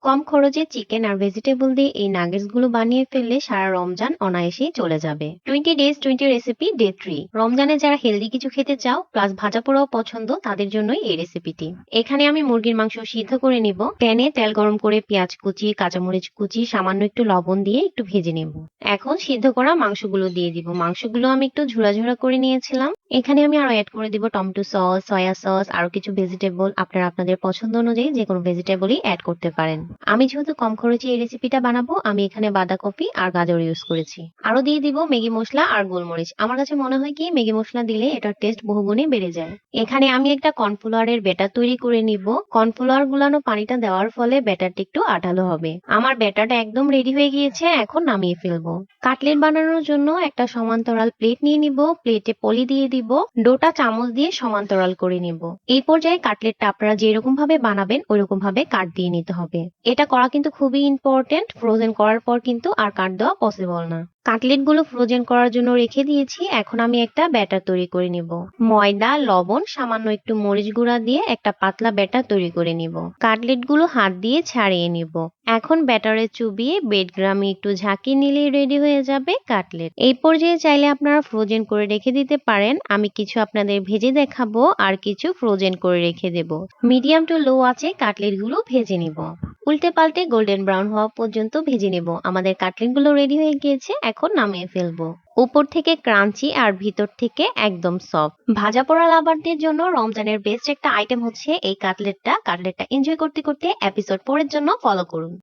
কম খরচে চিকেন আর ভেজিটেবল দিয়ে এই নাগেটস গুলো বানিয়ে ফেললে সারা রমজান অনায়াসেই চলে যাবে। 20 days 20 রেসিপি ডে 3। রমজানে যারা হেলদি কিছু খেতে চাও প্লাস ভাজা পোড়াও পছন্দ তাদের জন্যই এই রেসিপিটি। এখানে আমি মুরগির মাংস সিদ্ধ করে নিব। প্যানে তেল গরম করে পেঁয়াজ কুচি, কাঁচামরিচ কুচি, সামান্য একটু লবণ দিয়ে একটু ভেজে নেব। এখন সিদ্ধ করা মাংসগুলো দিয়ে দিব। মাংসগুলো আমি একটু ঝুরা ঝুরা করে নিয়েছিলাম। এখানে আমি আরো অ্যাড করে দিব টমেটো সস, সয়া সস, আরো কিছু ভেজিটেবল। আপনারা আপনাদের পছন্দ অনুযায়ী যে কোনো ভেজিটেবলই অ্যাড করতে পারেন। আমি যেহেতু কম খরচে এই রেসিপিটা বানাবো, আমি এখানে বাঁধাকপি আর গাজর ইউজ করেছি। আরো দিয়ে দিব ম্যাগি মশলা আর গোলমরিচ। আমার কাছে মনে হয় কি ম্যাগি মশলা দিলে এটার টেস্ট বহুগুণে বেড়ে যায়। এখানে আমি একটা কর্নফ্লাওয়ারের ব্যাটার তৈরি করে নিব। কর্নফ্লাওয়ার গুলানো পানিটা দেওয়ার ফলে ব্যাটারটা একটু আঠালো হবে। আমার ব্যাটারটা একদম রেডি হয়ে গিয়েছে, এখন নামিয়ে ফেলবো। কাটলেট বানানোর জন্য একটা সমান্তরাল প্লেট নিয়ে নিব। প্লেটে পলি দিয়ে দিব। ডোটা চামচ দিয়ে সমান্তরাল করে নিব। এই পর্যায়ে কাটলেটটা আপনারা যেরকম ভাবে বানাবেন ওইরকম ভাবে কাট দিয়ে নিতে হবে। এটা করা কিন্তু খুবই ইম্পর্টেন্ট। ফ্রোজেন করার পর কিন্তু আর কাট দেওয়া পসিবল না। কাটলেট গুলো ফ্রোজেন করার জন্য রেখে দিয়েছি। এখন আমি একটা ব্যাটার তৈরি করে নিব। ময়দা, লবণ, সামান্য একটু মরিচ গুঁড়া দিয়ে একটা পাতলা ব্যাটার তৈরি করে নিব। কাটলেট গুলো হাত দিয়ে ছাড়িয়ে নিব। এখন ব্যাটারে চুবিয়ে ব্রেডক্রামে একটু ঝাঁকিয়ে নিলেই রেডি হয়ে যাবে কাটলেট। এই পর্যায়ে চাইলে আপনারা ফ্রোজেন করে রেখে দিতে পারেন। আমি কিছু আপনাদের ভেজে দেখাবো আর কিছু ফ্রোজেন করে রেখে দেব। মিডিয়াম টু লো আছে কাটলেট গুলো ভেজে নিব। উল্টে পাল্টে গোল্ডেন ব্রাউন হওয়া পর্যন্ত ভেজে নেব। আমাদের কাটলেট গুলো রেডি হয়ে গিয়েছে, এখন নামিয়ে ফেলবো। উপর থেকে ক্রাঞ্চি আর ভিতর থেকে একদম সফট। ভাজা পোড়া লাভারদের জন্য রমজানের বেস্ট একটা আইটেম হচ্ছে এই কাটলেটটা। কাটলেটটা এনজয় করতে করতে এপিসোড পরের জন্য ফলো করুন।